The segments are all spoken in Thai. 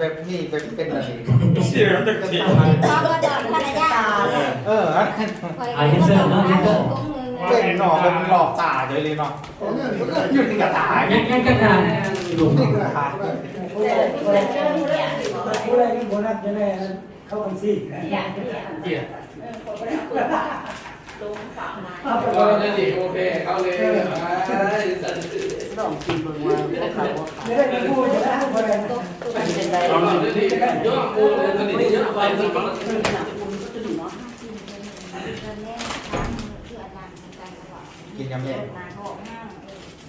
แบบนี้เป็นอะไร เสียงตะเกียบ พ่อก็จอดภรรยา เป็นหนอกเป็นหลอกตาเลยเนาะอยู่ในกระถาง งั้นกระดานหลุม นี่กระถาง ผู้ใดมีโบนัสจะได้เข้าอันซี่ เจี๋ย ก็จะดีโอเคเขาเลย ต้องกินเบิ่งว่าเขาว่า จะได้พูดจะได้ผู้ใด เป็นไร เราจะดีเยอะกูเลยตอนนี้เยอะไปมันก็ กินยำแย่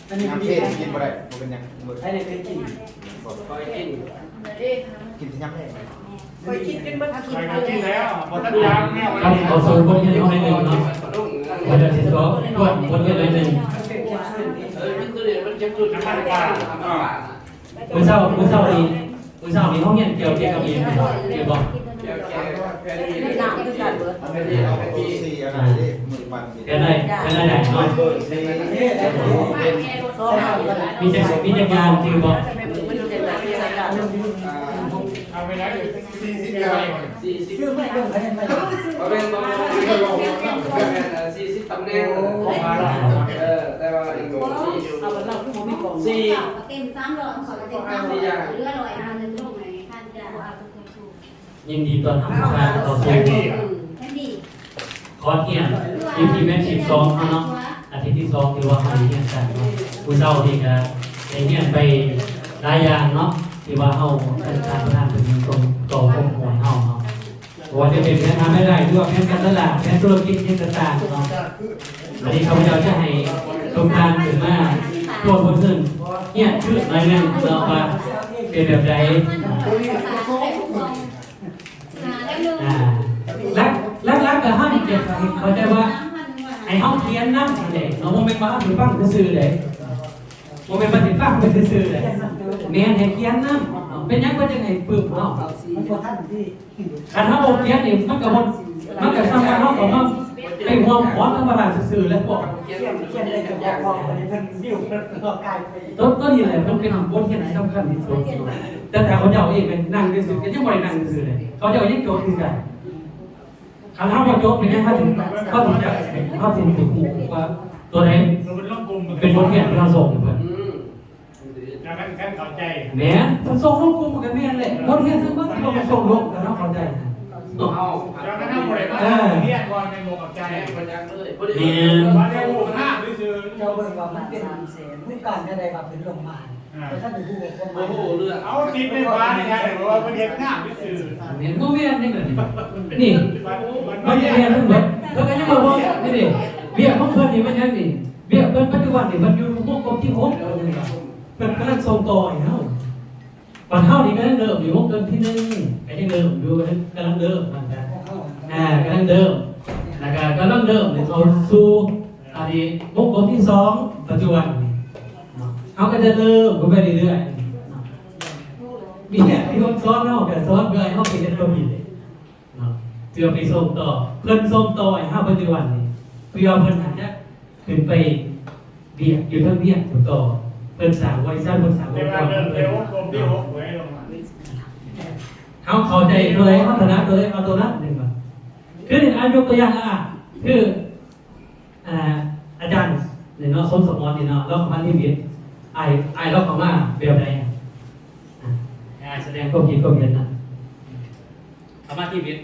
อันนี้ ยำ มี เทศกินบ่ได้บ่เป็นยังบ่ ใครได้เป็นกิน คอยกิน กินที่ยำแย่ ไปกินกันบ้าง คอยกินแล้วพอท่านยางแม่ เราเอาสูงบนเงินน้อยหนึ่งเนาะ รุ่ง เราจะทิ้งก็กดบนเงินน้อยหนึ่ง มันตัวเดียวมันเจ็บจุดน้ำมันป่า มื้อเช้านี้ห้องเรียนเกี่ยวกับเองเกี่ยวกับ แก่แก่แก่ดี น้ำคือการเบิด เอาไปดีเอาไปดีสี่อะไรดิมือวัน เป็นได้เนาะ เบอร์สี่ นี่ได้ผู้ มีจักรยานคือบอก มันจะแบบมีสัญญาณ เอาไปได้เลย40 ชื่อไม่เรื่องใครไม่ เอาเป็นตัว40ตำแหน่งของมาแต่ว่าอีกตัวที่อยู่ เอาเราผู้มีกอง 4 เต็ม3 รอบขอเต็ม3 รอบเรือลอยอันนึงลงไหนท่านจะว่าเป็นครู ยินดีต้อนรับการต่อสู้ แค่ดี คอร์สเรียน EP แมทชิป2เนาะอาทิตย์ที่2ที่ว่าเฮาเรียนกันเนาะผู้เฒ่าที่ก็ได้เรียนไปหลายอย่างเนาะที่ว่าเฮาเป็นการทำเป็นตรงต่อผมหัวเฮาเนาะว่าจะเป็นแผนทำไม่ได้ด้วยแผนการตลาดแผนธุรกิจต่างๆเนาะวันนี้ข้าพเจ้าจะให้โครงการถึงมาโทษคนอื่นเนี่ยชื่ออะไรเนี่ยเนาะว่าเป็นแบบใดรักกับห้ามเก็บเขาใจว่าไอ้ห้องเขียนนั่งเด็กเราโมเมนต์มาถึงฟังซื่อเลยโมเมนต์มาถึงฟังเป็นซื่อเลยแม่ให้เขียนนั่งเป็นยังก็จะให้ปึกเนาะ มันก็ท่านที่ การถ้าโมเขียนนี่มันกับมันกับทำการเนาะของมันไอ้ความขอธรรมดาซื่อเลยบอก เขียนได้กับยากพอคนนี้เป็นวิวก็กลายไป ต้นนี่แหละมันเป็นบทเขียนที่สำคัญที่สุดแต่เขาจะเอาเองเป็นนั่งซื่อก็ยังไม่ได้นั่งซื่อเลยเขาจะเอายังโจทย์ที่กันคำถามว่าโจทย์เป็นยังไงเขาถึงจะเขาถึงถูกว่าตัวไหนเป็นบทเขียนที่เราส่งเพื่อน แล้วแค่เข้าใจ แม่มันส่งลูกกูกันแม่เลยบทเขียนซึ่งมันเราส่งลูกกันเราเข้าใจ เอาแล้วก็นั่งบริการเรียกก่อนในโมกับใจมันยังเลยพอดีวันนี้หูหน้าหรือซื้อ เจ้าเบิ่งว่ามันเป็นผู้การจะได้แบบเป็นโรงพยาบาลแต่ท่านเป็นผู้ปกครอง โอ้โหเรื่องเอาติดในบ้านนี่ไงบอกว่ามันเห็นหน้าหรือซื้อ เห็นโมเมนต์นี่แบบนี่มันยังเรียนทั้งหมดแล้วก็ยังมาบอกนี่ดิเบี้ยของเพื่อนนี่มันยังนี่เบี้ยเพื่อนปัจจุบันนี่มันอยู่พวกกรมที่6เพื่อนกำลังส่งต่ออยู่เนาะปันเท่านี้กำลังเดิมอยู่วงเกินที่1ไอ้ที่เดิมอยู่กำลังเดิมมันจะกำลังเดิมแล้วก็กำลังเดิมเนี่ยเขาสู่อันนี้วงกลมที่2ปัจจุบันเขาก็จะเดิมไปเรื่อยๆมีเนี่ยที่คนซ้อนเนาะแต่ซ้อนเพื่อให้เขาเป็นตัวผิดเนาะเพื่อไปส่งต่อเพื่อนส่งต่อให้เขาปัจจุบันนี่เพื่อเพื่อนอาจจะขึ้นไปเบียดอยู่ทั้งเบียดอยู่ต่อเพื่อนสาวไว้สร้างเพื่อนสาวไว้ เว ก่ ลา อน เดินเร็วกลมที่6ไว้ลงมา เขาเข้าใจตัวไหนเขาถนัดตัวไหนเอาตัวนั้นหนึ่งมาคือหนึ่งอันยกตัวอย่างคืออาจารย์เนี่ยเนาะสมสมรเนี่ยเนาะเราของมันที่เบียดไอเราของมาแบบไหนแสดงก็คิดก็เบียดนะธรรมะที่เบียด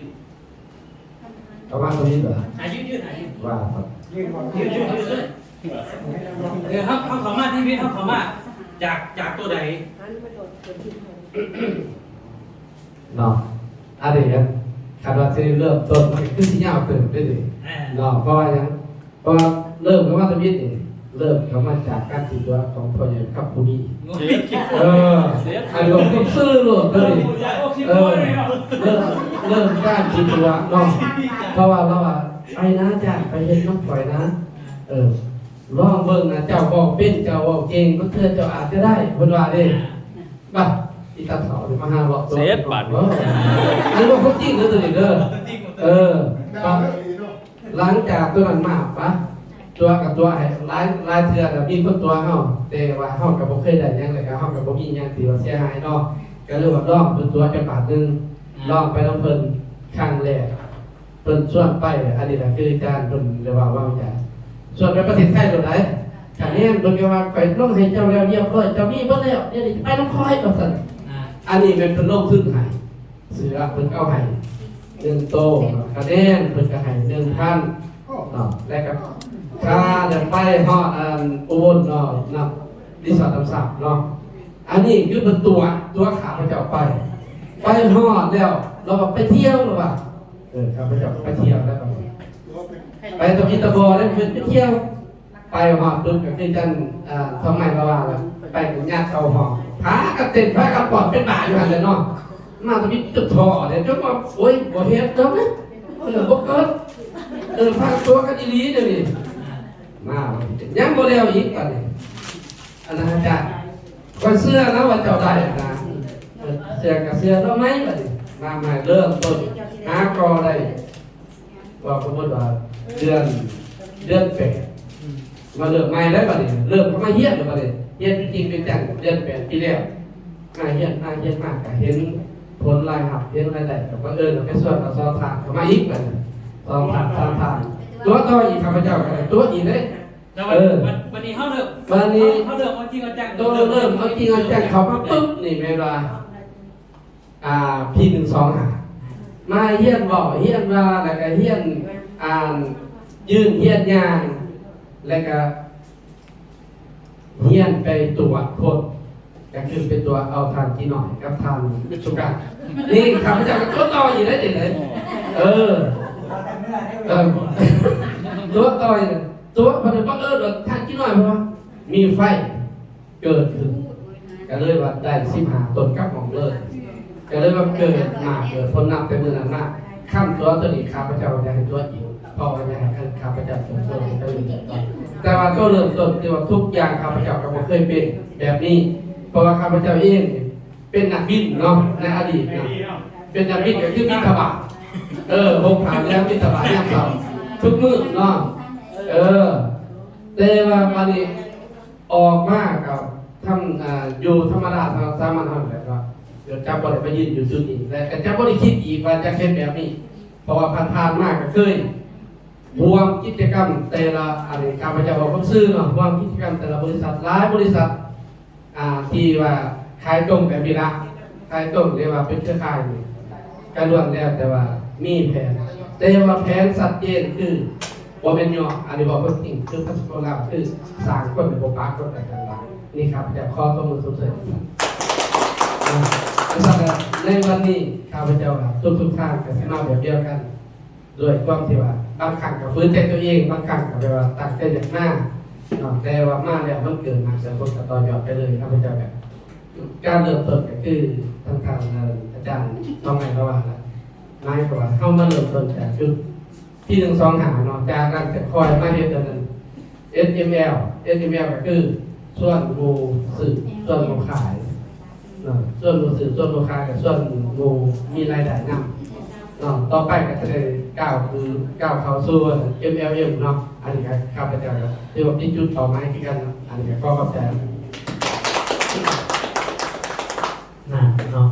เอาว่าตรงนี้เหรอ ยืดๆ ว่าครับ ยืนก่อน ยืดเลยเขาธรรมะที่เบียดเขาธรรมะจากตัวใด เนาะอะไรเนี่ยคาดว่าจะเริ่มต้นมันขึ้นที่ยาวขึ้นได้เลยเนาะเพราะว่ายังเพราะเริ่มคำว่าตะวิทย์นี่เริ่มคำว่าจากการติดตัวของพ่อใหญ่ครับผู้นี้อารมณ์ต้องซื้อเลยเริ่มการติดตัวเนาะเพราะว่าเราไปนะจ้าไปเห็นน้องปล่อยนะลองเบิ่งนะเจ้าบอกเป็นเจ้าบอกเก่งมันเธอเจ้าอาจจะได้คนว่าดิบ้าอีตาเถามาหาหลอกตัวเสียบัตรนี่ว่าเขาจริงหรือตัวนี้เด้อหลังจากตัวนั้นมาปะตัวกับตัวไอ้ลายเถื่อนมีคนตัวเฮาแต่ว่าเฮากับบ่เคยได้ยังเลยครับเฮากับบ่มียังที่ว่าเสียหายเนาะ ก็เลยว่าลองเป็นตัวจะบาทหนึ่งลองไปน้ำเพิ่นครั้งแรกเพิ่นส่วนไปอันนี้แหละคืออาจารย์เพิ่นเรียกว่าจะส่วนไปประเทศไทยตรงไหนขณะนี้เพิ่นก็ว่าไปลงให้เจ้าแล้วเรียบร้อยเจ้ามีเพิ่นแล้วเดี๋ยวนี้ไปน้ำคอยกับสันอันนี้เป็นเพิ่นลงขึ้นให้เสือเพิ่นเอาให้1 โตคะแนนเพิ่นก็ให้1,000แล้วก็ค่าเดินไปฮอดอุบลเนาะนับรีสอร์ทน้ำสับเนาะอันนี้คือเป็นตัวขาพระเจ้าไปฮอดแล้วเราไปเที่ยวหรือเปล่าข้าพเจ้าไปเที่ยวแล้วไปตะพีตะบอได้ไปเที่ยวไปฮอดดุก็คือจันทำไมละว่าไปกับญาติเขาห้องพากับเต้นพากับปอดเป็นบ่าอยู่หันเลยเนาะมาตะพีจุดทอเนี่ยจนว่าโอ้ยบ่เฮ็ดเนาะบ่เกิดพาตัวกันดีๆเดี๋ยวนี้มายังบ่แล้วอีกป่ะนี่อันนั้นอาจารย์ก็เสื้อนะว่าเจ้าได้นะเสื้อกับเสื้อต้องไหมป่ะนี่มาใหม่เริ่มต้นหากอได้ว่าสมมติว่าเดือน8มาเริ่มใหม่ได้ป่ะนี่เริ่มเข้ามาเฮียนป่ะนี่เฮียนจริงเป็นจังเดือน8ปีแล้วมาเฮียนมากก็เห็นผลรายหับเห็นรายได้แต่ว่าเราไปส่วนเราซ้อนทางเข้ามาอีกป่ะนี่ซ้อนทางตัวต่ออีกข้าพเจ้าก็ได้ตัวอีกเลยวันนี้เขาเริ่มเอาจริงเอาจัง ตัวเริ่มเอาจริงเอาจังเขามาปุ๊บนี่เวลาพี่1 2หามาเฮียนบอกเฮียนว่าแล้วก็เฮียนยืนเฮียนยางแล้วก็เฮียนไปตรวจคนก็คือเป็นตัวเอาทานกี่หน่อยกับทานสุกานี่ข้าพเจ้าก็ตัวต่ออีกได้เด็ดเลยตัวต่ออีกตัวพอดีว่าทานกี่หน่อยเพราะว่ามีไฟเกิดขึ้นก็เลยว่าได้15 ต้นกับของเลยก็เลยว่าเกิดมาเกิดพ้นนับแต่เมื่อนั้นมาข้ามตัวนี้ข้าพเจ้าจะให้ตัวอีกพอจะให้ข้าพเจ้าตัวได้อีกแต่ว่าก็เริ่มต้นที่ว่าทุกอย่างข้าพเจ้าก็ไม่เคยเป็นแบบนี้เพราะว่าข้าพเจ้าเองเป็นนักบินเนาะในอดีตนะเป็นนักบินก็คือบินทบาทวงผ่านแล้วบินทบาทย่ำเสาทุกมื้อเนาะแต่ว่าวันนี้ออกมากับทำอยู่ธรรมดาทางสามัญเท่านั้นแหละครับเดี๋ยวจับบริไปยืนอยู่จุดนี้และจับบริคิดอีกว่าจะเป็นแบบนี้เพราะว่าผ่านมากก็เคยรวมกิจกรรมแต่ละอะไรข้าพเจ้าบอกซื้อเนาะรวมกิจกรรมแต่ละบริษัทหลายบริษัทที่ว่าขายตรงแบบนี้ละขายตรงเรียกว่าเป็นเครือข่ายการรวมแล้วแต่ว่ามีแผนแต่ว่าแผนชัดเจนคือว่าเป็นย่ออันนี้บอกว่าจริงคือพัฒนาคือสร้างคนเป็นโบราณคนแต่ต่างๆนี่ครับจะข้อข้อมูลสุดเสร็จในวันนี้ข้าพเจ้าทุกท่านก็มาแบบเดียวกันโดยความที่ว่าบางครั้งก็ฟื้นใจตัวเองบางครั้งก็แบบว่าตั้งใจอย่างหน้าแต่ว่ามาแล้วมันเกิดมาเสียคนกับต่อยอดไปเลยข้าพเจ้าแบบการเริ่มต้นก็คือทางอาจารย์ต้องไงระหว่างนายกว่าเข้ามาเริ่มต้นจากจุดที่1 2หาเนาะจากนั้นจะคอยมาเฮ็ดอันนั้น SML ก็คือส่วนโมสื่อส่วนโมขายส่วนโมสื่อส่วนโมขายกับส่วนโมมีรายได้นำต่อไปก็จะได้ก้าวเข้าสู่ MLM เนาะอันนี้ก็ข้าพเจ้าที่ว่าที่จุดต่อไม้ที่กันอันนี้ก็ขอบใจน่ะเนาะ